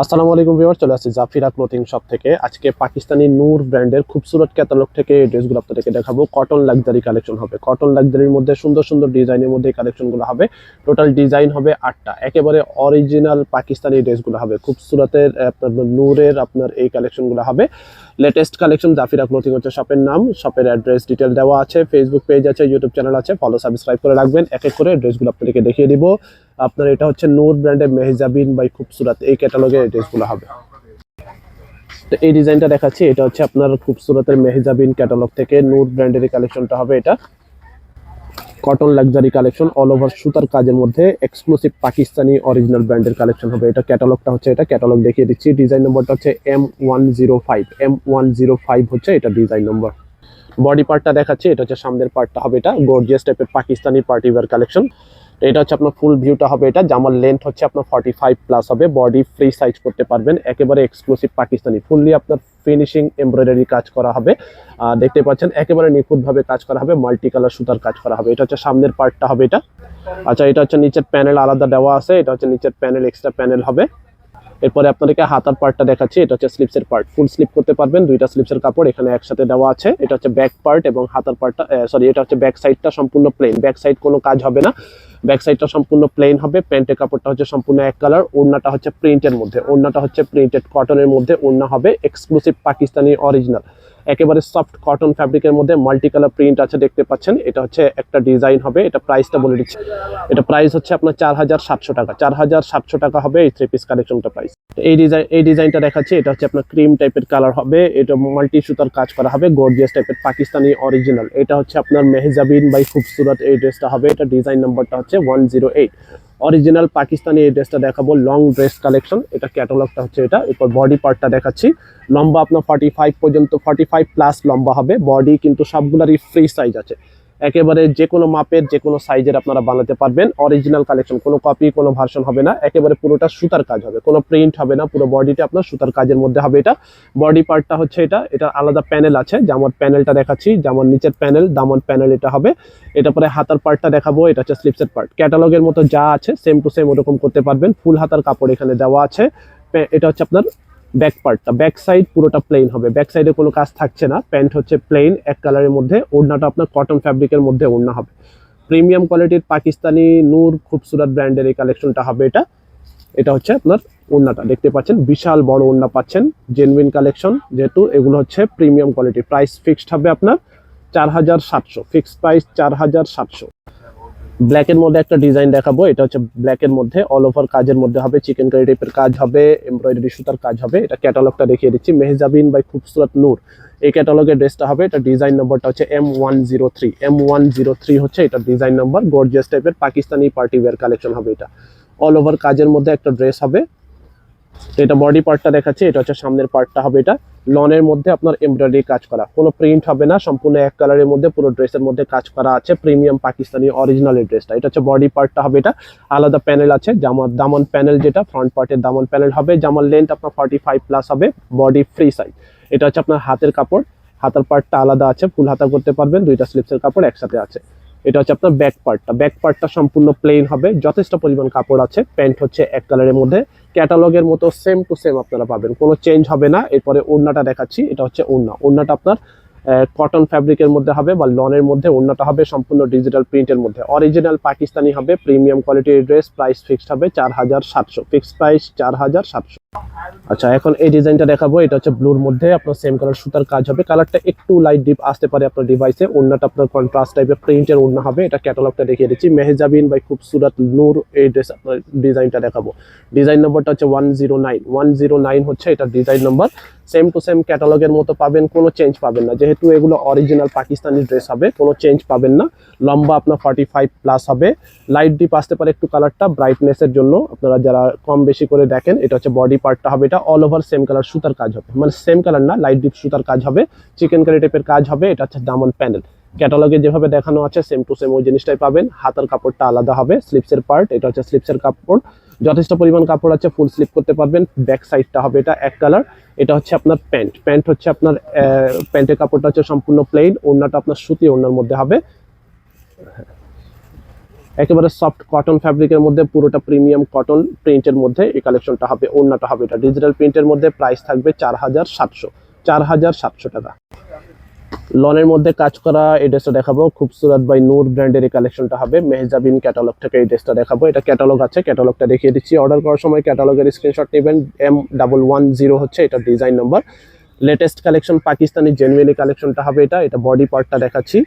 আসসালামু আলাইকুম ভিউয়ার, চলে আসছি জাফিরা ক্লোথিং শপ থেকে। আজকে পাকিস্তানি নূর ব্র্যান্ডের খুবসুরত ক্যাটালগ থেকে এই ড্রেসগুলো আপনাদেরকে দেখাবো। কটন লাক্সারি কালেকশন হবে। কটন লাক্সারির মধ্যে সুন্দর সুন্দর ডিজাইনের মধ্যে এই কালেকশনগুলো হবে। টোটাল ডিজাইন হবে 8টা, একেবারে অরিজিনাল পাকিস্তানি ড্রেসগুলো হবে। খুবসুরতের আপনার নূরের আপনার এই কালেকশনগুলো হবে। Latest collection. জাফিরা ক্লোথিং হচ্ছে শপের নাম। শপের অ্যাড্রেস ডিটেল দেওয়া আছে, ফেসবুক পেজ আছে, ইউটিউব চ্যানেল আছে। ফলো সাবস্ক্রাইব করে রাখবেন। এক এক করে ড্রেসগুলো আপনাদেরকে দেখিয়ে দিব। আপনার এটা হচ্ছে নূর ব্র্যান্ডের মেহজাবিন বাই খুবসুরত এই ক্যাটালগের ড্রেসগুলো হবে। তো এই ডিজাইনটা দেখাচ্ছি, এটা হচ্ছে আপনার খুবসুরতের মেহজাবিন ক্যাটালগ থেকে নূর ব্র্যান্ডের কালেকশনটা হবে। এটা cotton luxury collection, all over সুতার কাজের মধ্যে এক্সক্লুসিভ পাকিস্তানি অরিজিনাল ব্র্যান্ডের কালেকশন হবে। এটা ক্যাটালগটা হচ্ছে, এটা ক্যাটালগ দেখিয়ে দিচ্ছি। ডিজাইন নম্বরটা হচ্ছে M105। M105 হচ্ছে এটা ডিজাইন নম্বর। বডি পার্টটা দেখাচ্ছি, এটা হচ্ছে সামনের পার্টটা হবে। এটা গর্জিয়াস টাইপের পাকিস্তানি পার্টি ওয়্যার কালেকশন। এটা হচ্ছে আপনার ফুল ভিউটা হবে। এটা জামার লেন্থ হচ্ছে আপনার 45+ হবে। বডি ফ্রি সাইজ করতে পারবেন। একেবারে এক্সক্লুসিভ পাকিস্তানি, ফুললি আপনার ফিনিশিং এমব্রয়ডারি কাজ করা হবে। দেখতে পাচ্ছেন একেবারে নিখুঁতভাবে কাজ করা হবে, মাল্টি কালার সুতার কাজ করা হবে। এটা হচ্ছে সামনের পার্টটা হবে এটা। আচ্ছা, এটা হচ্ছে নিচের প্যানেল আলাদা দেওয়া আছে। এটা হচ্ছে নিচের প্যানেল, এক্সট্রা প্যানেল হবে। এরপরে আপনাদেরকে হাতার পার্টটা দেখাচ্ছি। এটা হচ্ছে স্লিপসের পার্ট, ফুল স্লিপ করতে পারবেন। দুইটা স্লিপসের কাপড় এখানে একসাথে দেওয়া আছে। এটা হচ্ছে ব্যাক পার্ট এবং হাতার পার্টটা এটা হচ্ছে ব্যাক সাইডটা সম্পূর্ণ প্লেন। ব্যাক সাইড কোনো কাজ হবে না, ব্যাক সাইডটা সম্পূর্ণ প্লেন হবে। প্যান্টের কাপড়টা হচ্ছে সম্পূর্ণ এক কালার। ওড়নাটা হচ্ছে প্রিন্টের মধ্যে, ওড়নাটা হচ্ছে প্রিন্টেড কটনের মধ্যে ওড়না হবে। এক্সক্লুসিভ পাকিস্তানি অরিজিনাল একেবারে সফট কটন ফ্যাব্রিকের মধ্যে মাল্টি কালার প্রিন্ট আছে, দেখতে পাচ্ছেন। এটা হচ্ছে একটা ডিজাইন হবে। এটা প্রাইসটা বলে দিচ্ছি। এটা প্রাইস হচ্ছে আপনার 4700 টাকা। 4700 টাকা হবে এই থ্রি পিস কালেকশনটা প্রাইস। এই ডিজাইনটা দেখাচ্ছি। এটা হচ্ছে আপনার ক্রিম টাইপের কালার হবে। এটা মাল্টি সুতার কাজ করা হবে, গর্জিয়াস টাইপের পাকিস্তানি অরিজিনাল। এটা হচ্ছে আপনার মেহজাবিন বাই খুবসুরত এই ড্রেসটা হবে। এটা ডিজাইন নাম্বারটা হচ্ছে 108। অরিজিনাল পাকিস্তানি এই ড্রেসটা দেখাবো। লং ড্রেস কালেকশন, এটা ক্যাটালগটা হচ্ছে এটা। এরপর বডি পার্টটা দেখাচ্ছি। লম্বা আপনার 45 পর্যন্ত, 45+ লম্বা হবে। বডি কিন্তু সবগুলারই ফ্রি সাইজ আছে। একেবারে যে কোনো মাপের যে কোনো সাইজের আপনারা বানাতে পারবেন। অরিজিনাল কালেকশন, কোনো কপি কোনো ভার্সন হবে না। একেবারে পুরোটা সুতার কাজ হবে, কোনো প্রিন্ট হবে না। পুরো বডিটা আপনার সুতার কাজের মধ্যে হবে। এটা বডি পার্টটা হচ্ছে এটা। এটা আলাদা প্যানেল আছে। জামার প্যানেলটা দেখাচ্ছি, জামার নিচের প্যানেল, দামন প্যানেল এটা হবে। এটা পরে হাতার পার্টটা দেখাবো। এটা হচ্ছে স্লিপসের পার্ট। ক্যাটালগের মতো যা আছে সেম টু সেম ওরকম করতে পারবেন। ফুল হাতার কাপড় এখানে দেওয়া আছে। এটা হচ্ছে আপনার ব্যাক পার্টটা, ব্যাক সাইড পুরোটা প্লেন হবে। ব্যাক সাইডে কোনো কাজ থাকছে না। প্যান্ট হচ্ছে প্লেন এক কালারের মধ্যে। ওড়নাটা আপনার কটন ফ্যাব্রিকের মধ্যে ওড়না হবে। প্রিমিয়াম কোয়ালিটির পাকিস্তানি নূর খুবসুরত ব্র্যান্ডের এই কালেকশনটা হবে। এটা এটা হচ্ছে আপনার ওড়নাটা, দেখতে পাচ্ছেন বিশাল বড় ওড়না পাচ্ছেন। জেনুইন কালেকশন, যেহেতু এগুলো হচ্ছে প্রিমিয়াম কোয়ালিটি। প্রাইস ফিক্সড হবে আপনার 4700। Fixed price 4700। ব্ল্যাকের মধ্যে একটা ডিজাইন দেখাবো। এটা হচ্ছে ব্ল্যাকের মধ্যে অল ওভার কাজের মধ্যে হবে। চিকেন কারি টাইপের কাজ হবে, এমব্রয়ডারি সুতার কাজ হবে। এটা ক্যাটালগটা দেখিয়ে দিচ্ছি। মেহজাবিন বাই খুবসুরত নূর এই ক্যাটালগের ড্রেসটা হবে। এটা ডিজাইন নম্বরটা হচ্ছে M103। M103 হচ্ছে এটা ডিজাইন নম্বর। গর্জিয়াস টাইপের পাকিস্তানি পার্টি ওয়্যার কালেকশন হবে। এটা অল ওভার কাজের মধ্যে একটা ড্রেস হবে। এটা বডি পার্টটা দেখাচ্ছি। এটা হচ্ছে সামনের পার্টটা হবে। এটা লনের মধ্যে আপনার এমব্রয়ডারি কাজ করা, কোনো প্রিন্ট হবে না। সম্পূর্ণ এক কালারের মধ্যে পুরো ড্রেসের মধ্যে কাজ করা আছে। প্রিমিয়াম পাকিস্তানি অরিজিনাল এই ড্রেসটা। এটা হচ্ছে বডি পার্টটা হবে। এটা আলাদা প্যানেল আছে। জামার দামন প্যানেল, যেটা ফ্রন্ট পার্টের দামন প্যানেল হবে। জামার লেন্থ আপনার 45+ হবে। Body free size. এটা হচ্ছে আপনার হাতের কাপড়। হাতার পার্টটা আলাদা আছে, ফুল হাতা করতে পারবেন। দুইটা স্লিপসের কাপড় একসাথে আছে। এটা হচ্ছে আপনার ব্যাক পার্টটা। ব্যাক পার্টটা সম্পূর্ণ প্লেন হবে, যথেষ্ট পরিমাণ কাপড় আছে। প্যান্ট হচ্ছে এক কালারের মধ্যে। ক্যাটালগের মতো সেম টু সেম আপনারা পাবেন, কোনো চেঞ্জ হবে না। এরপরে ওড়নাটা দেখাচ্ছি। এটা হচ্ছে ওড়না। ওড়নাটা আপনার কটন ফ্যাব্রিকের মধ্যে হবে বা লনের মধ্যে। ওড়নাটা হবে সম্পূর্ণ ডিজিটাল প্রিন্টের মধ্যে। অরিজিনাল পাকিস্তানি হবে, প্রিমিয়াম কোয়ালিটির ড্রেস। প্রাইস ফিক্সড হবে 4700। Fixed price 4700। আচ্ছা, এখন এই ডিজাইনটা দেখাবো। এটা হচ্ছে ব্লুর মধ্যে আপনার সেম কালার সুতার কাজ হবে। কালারটা একটু লাইট ডিপ আসতে পারে আপনার ডিভাইসে। ওড়নাটা আপনার কন্ট্রাস্ট টাইপের প্রিন্টের ওড়না হবে। এটা ক্যাটালগটা দেখিয়ে দিচ্ছি। মেহজাবিন বাই খুবসুরত নূর এই ড্রেস আপনার ডিজাইনটা দেখাবো। ডিজাইন নম্বরটা হচ্ছে 109। 109 হচ্ছে এটা design number. Same to same ক্যাটালগের মতো পাবেন, কোনো চেঞ্জ পাবেন না। যেহেতু এগুলো অরিজিনাল পাকিস্তানি ড্রেস হবে, কোনো চেঞ্জ পাবেন না। লম্বা আপনার 45+ হবে। লাইট ডিপ আসতে পারে একটু কালারটা ব্রাইটনেসের জন্য, আপনারা যারা কম বেশি করে দেখেন। এটা হচ্ছে বডি পার্টটা হবে। এটা অল ওভার সেম কালার সুতার কাজ হবে, মানে সেম কালার না, লাইট ডিপ সুতার কাজ হবে। চিকেন কারি টাইপের কাজ হবে। এটা হচ্ছে দামন প্যানেল। ক্যাটালগে যেভাবে দেখানো আছে সেম টু সেম ওই জিনিসটাই পাবেন। হাতার কাপড়টা আলাদা হবে। স্লিপসের পার্ট, এটা হচ্ছে স্লিপসের কাপড়। যথেষ্ট পরিমাণ কাপড় আছে, ফুল স্লিপ করতে পারবেন। ব্যাক সাইডটা হবে এটা এক কালার। এটা হচ্ছে আপনার প্যান্ট। প্যান্ট হচ্ছে আপনার প্যান্টের কাপড়টা হচ্ছে সম্পূর্ণ প্লেন। ওড়নাটা আপনার সুতি ওড়নার মধ্যে হবে। একেবারে সফট কটন ফ্যাব্রিকের মধ্যে, পুরোটা প্রিমিয়াম কটন প্রিন্টের মধ্যে এই কালেকশনটা হবে। ওড়নাটা হবে এটা ডিজিটাল প্রিন্টের মধ্যে, প্রাইস থাকবে 4700 টাকা। লনের মধ্যে কাজ করা এই ড্রেসটা দেখাবো, খুবসুরত বাই নূর ব্র্যান্ডের এই কালেকশনটা হবে। মেহজাবিন ক্যাটালগ থেকে এই ড্রেসটা দেখাবো। এটা ক্যাটালগ আছে, ক্যাটালগটা দেখিয়ে দিচ্ছি। অর্ডার করার সময় ক্যাটালগের স্ক্রিনশট নেবেন। M110 হচ্ছে এটা design number. Latest collection Pakistani genuine কালেকশনটা হবে এটা। এটা বডি পার্টটা দেখাচ্ছি,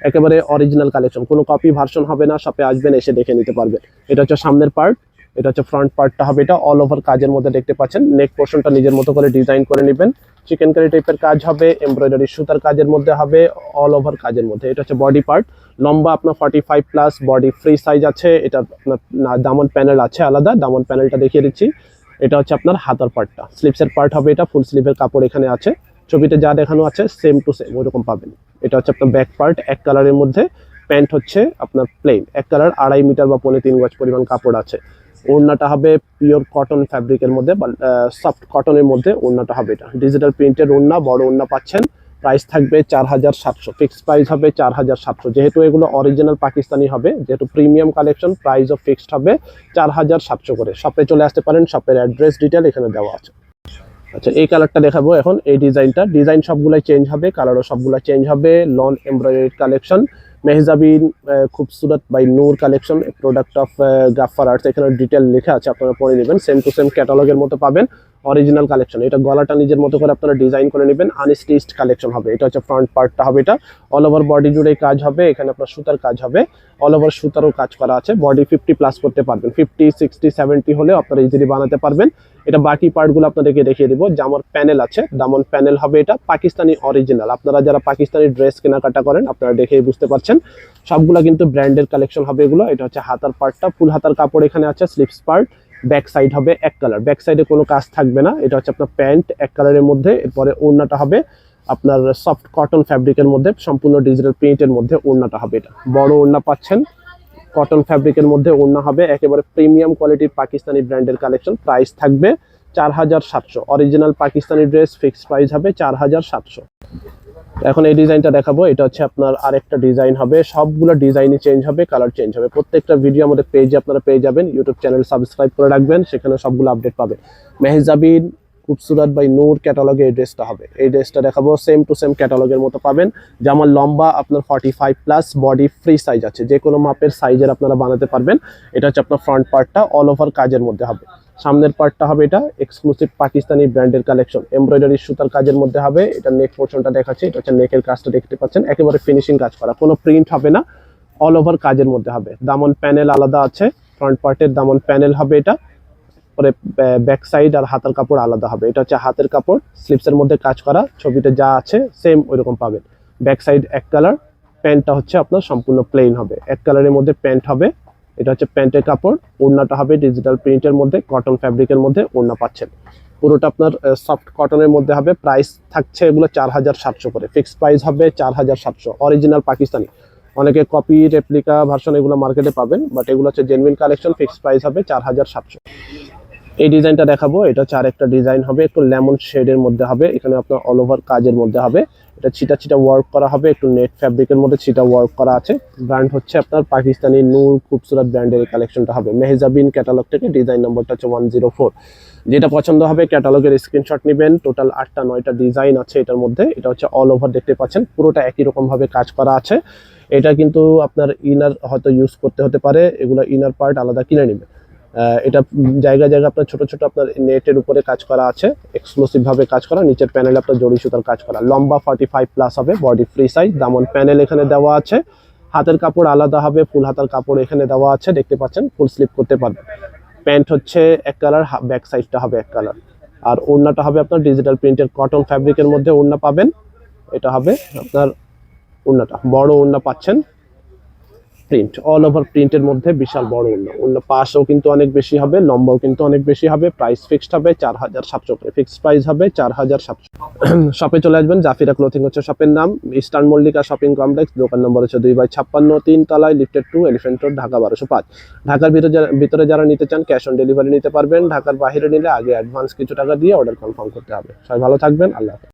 একেবারে অরিজিনাল কালেকশন, কোনো কপি ভার্সন হবে না। শপে আসবেন, এসে দেখে নিতে পারবেন। এটা হচ্ছে সামনের পার্ট, এটা হচ্ছে ফ্রন্ট পার্টটা হবে এটা। অল ওভার কাজের মধ্যে দেখতে পাচ্ছেন। নেক পোর্শনটা নিজের মতো করে ডিজাইন করে নেবেন। চিকেন কারি টাইপের কাজ হবে, এমব্রয়ডারি সুতার কাজের মধ্যে হবে, অল ওভার কাজের মধ্যে। এটা হচ্ছে বডি পার্ট, লম্বা আপনার 45+, বডি ফ্রি সাইজ আছে। এটা আপনার দামন প্যানেল আছে আলাদা, দামন প্যানেলটা দেখিয়ে দিচ্ছি। এটা হচ্ছে আপনার হাতার পার্টটা, স্লিভসের পার্ট হবে এটা। ফুল স্লিভের কাপড় এখানে আছে, ছবিতে যা দেখানো আছে সেম টু সেম ওইরকম পাবেন। এটা হচ্ছে আপনার ব্যাক পার্ট, এক কালারের মধ্যে। প্যান্ট হচ্ছে আপনার প্লেন, এক কালার, 2.5 মিটার বা 3.25 গজ পরিমাণ কাপড় আছে। ওড়নাটা হবে পিওর কটন ফ্যাব্রিকের মধ্যে বা সফট কটনের মধ্যে ওড়নাটা হবে এটা। ডিজিটাল প্রিন্টের ওড়না, বড় ওড়না পাচ্ছেন। প্রাইস থাকবে 4700, ফিক্সড প্রাইস হবে 4700। যেহেতু এগুলো অরিজিনাল পাকিস্তানি হবে, যেহেতু প্রিমিয়াম কালেকশন, প্রাইসও ফিক্সড হবে 4700 করে। শপে চলে আসতে পারেন, শপের অ্যাড্রেস ডিটেল এখানে দেওয়া আছে। আচ্ছা, এই কালারটা দেখাবো এখন। এই ডিজাইনটা, ডিজাইন সবগুলাই চেঞ্জ হবে, কালারও সবগুলো চেঞ্জ হবে। লন এমব্রয়ডারি কালেকশন, মেহজাবিন খুবসুরত by Noor collection, product of Gaffar arts. এখানে ডিটেল লেখা আছে, আপনারা পড়ে নেবেন। সেম টু সেম ক্যাটালগের মতো পাবেন, অরিজিনাল কালেকশন। এটা গলাটা নিজের মতো করে আপনারা ডিজাইন করে নেবেন, আনস্টিচড কালেকশন হবে। এটা হচ্ছে ফ্রন্ট পার্টটা হবে এটা। অল ওভার বডি জুড়ে কাজ হবে, এখানে আপনার সুতার কাজ হবে, অল ওভার সুতারও কাজ করা আছে। বডি 50+ করতে পারবেন, 50, 60, 70 হলে আপনারা ইজিলি বানাতে পারবেন। এটা বাকি পার্টগুলো আপনাদেরকে দেখিয়ে দিব। জামার প্যানেল আছে, দামন প্যানেল হবে এটা, পাকিস্তানি অরিজিনাল। আপনারা যারা পাকিস্তানি ড্রেস কেনাকাটা করেন আপনারা দেখেই বুঝতে পারছেন, সবগুলা কিন্তু ব্র্যান্ডের কালেকশন হবে এগুলো। এটা হচ্ছে হাতার পার্টটা, ফুল হাতার কাপড় এখানে আছে, স্লিভস পার্ট। ব্যাক সাইড হবে এক কালার, ব্যাক সাইডে কোনো কাজ থাকবে না। এটা হচ্ছে আপনার প্যান্ট এক কালারের মধ্যে। এরপরে ওড়নাটা হবে আপনার সফট কটন ফ্যাব্রিকের মধ্যে, সম্পূর্ণ ডিজিটাল প্রিন্টের মধ্যে ওড়নাটা হবে এটা। বড় ওড়না পাচ্ছেন, কটন ফ্যাব্রিকের মধ্যে ওড়না হবে, একেবারে প্রিমিয়াম কোয়ালিটির পাকিস্তানি ব্র্যান্ডের কালেকশন। প্রাইস থাকবে 4700। Original Pakistani dress, fixed price হবে 4700। এখন এই ডিজাইনটা দেখাবো। এটা হচ্ছে আপনার আরেকটা ডিজাইন হবে, সবগুলো ডিজাইনই চেঞ্জ হবে, কালার চেঞ্জ হবে। প্রত্যেকটা ভিডিও আমাদের পেজে আপনারা পেয়ে যাবেন। ইউটিউব চ্যানেল সাবস্ক্রাইব করে রাখবেন, সেখানে সবগুলো আপডেট পাবেন। মেহজাবিন খুবসুরত বাই নূর ক্যাটালগে এই ড্রেসটা হবে। এই ড্রেসটা দেখাবো, সেম টু সেম ক্যাটালগের মতো পাবেন। জামার লম্বা আপনার 45+, বডি ফ্রি সাইজ আছে, যে কোনো মাপের সাইজের আপনারা বানাতে পারবেন। এটা হচ্ছে আপনার ফ্রন্ট পার্টটা, অল ওভার কাজের মধ্যে হবে। সামনের পার্টটা হবে এটা এক্সক্লুসিভ পাকিস্তানি ব্র্যান্ডের কালেকশন, এমব্রয়ডারি সুতার কাজের মধ্যে হবে। এটা নেক পোর্শনটা দেখাচ্ছি, এটা হচ্ছে নেকের কাজটা দেখতে পাচ্ছেন, একেবারে ফিনিশিং কাজ করা, কোনো প্রিন্ট হবে না, অল ওভার কাজের মধ্যে হবে। দামন প্যানেল আলাদা আছে, ফ্রন্ট পার্টের দামন প্যানেল হবে এটা। পরে ব্যাক সাইড আর হাতের কাপড় আলাদা হবে। এটা হচ্ছে হাতের কাপড়, স্লিপসের মধ্যে কাজ করা, ছবিতে যা আছে সেম ওইরকম পাবেন। ব্যাক সাইড এক কালার, প্যান্টটা হচ্ছে আপনার সম্পূর্ণ প্লেন হবে, এক কালারের মধ্যে প্যান্ট হবে। এটা হচ্ছে প্যান্টের কাপড়। ওড়নাটা হবে ডিজিটাল প্রিন্টের মধ্যে, কটন ফ্যাব্রিকের মধ্যে ওড়না পাচ্ছেন। পুরোটা আপনার সফট কটনের মধ্যে হবে। প্রাইস থাকছে এগুলো 4700 করে, ফিক্সড প্রাইস হবে 4700। অরিজিনাল পাকিস্তানি, অনেকে কপি রেপ্লিকা ভার্সন এগুলো মার্কেটে পাবেন, বাট এগুলো হচ্ছে জেনুইন কালেকশন। ফিক্সড প্রাইস হবে 4700। এই ডিজাইনটা দেখাবো। এটা হচ্ছে আরেকটা ডিজাইন হবে, একটু লেমন শেডের মধ্যে হবে। এখানে আপনার অল ওভার কাজের মধ্যে হবে। এটা ছিটা ছিটা ওয়ার্ক করা হবে, একটু নেট ফ্যাব্রিকের মধ্যে ছিটা ওয়ার্ক করা আছে। ব্র্যান্ড হচ্ছে আপনার পাকিস্তানি নূর খুবসুরত ব্র্যান্ডের এই কালেকশনটা হবে। মেহজাবিন ক্যাটালগ থেকে, ডিজাইন নম্বরটা হচ্ছে 104। যেটা পছন্দ হবে ক্যাটালগের স্ক্রিনশট নেবেন। টোটাল 8টা 9টা ডিজাইন আছে এটার মধ্যে। এটা হচ্ছে অল ওভার দেখতে পাচ্ছেন, পুরোটা একই রকম ভাবে কাজ করা আছে। এটা কিন্তু আপনার ইনার হয়তো ইউজ করতে হতে পারে, এগুলো ইনার পার্ট আলাদা কিনে নেবেন। এটা জায়গা জায়গা আপনার ছোট ছোট আপনার নেটের উপরে কাজ করা আছে, এক্সক্লুসিভ ভাবে কাজ করা। নিচের প্যানেলে আপনার জড়ি সুতার কাজ করা, লম্বা 45+ হবে, body free size. Daman panel এখানে দেওয়া আছে। হাতের কাপড় আলাদা হবে, ফুল হাতার কাপড় এখানে দেওয়া আছে, দেখতে পাচ্ছেন, ফুল স্লিপ করতে পারবেন। প্যান্ট হচ্ছে এক কালার, ব্যাক সাইডটা হবে এক কালার। আর ওড়নাটা হবে আপনার ডিজিটাল প্রিন্টের কটন ফ্যাব্রিকের মধ্যে ওড়না পাবেন। এটা হবে আপনার ওড়নাটা, বড় ওড়না পাচ্ছেন, প্রিন্ট অল ওভার প্রিন্টের মধ্যে, বিশাল বড় ওড়না। ওড়না পাশও কিন্তু অনেক বেশি হবে, লম্বাও কিন্তু অনেক বেশি হবে। প্রাইস ফিক্সড হবে 4700 করে, ফিক্সড প্রাইস হবে 4700। শপে চলে আসবেন, জাফিরা ক্লোথিং হচ্ছে শপের নাম। ইস্টার্ন মল্লিকা শপিং কমপ্লেক্স, দোকান নম্বর হচ্ছে 2/56, 3 তলায়, লিফটেড 2, এলিফ্যান্ট রোড, ঢাকা 1205। ঢাকার ভিতরে যারা নিতে চান ক্যাশ অন ডেলিভারি নিতে পারবেন। ঢাকার বাইরে নিলে আগে অ্যাডভান্স কিছু টাকা দিয়ে অর্ডার কনফার্ম করতে হবে। সবাই ভালো থাকবেন, আল্লাহ হাফেজ।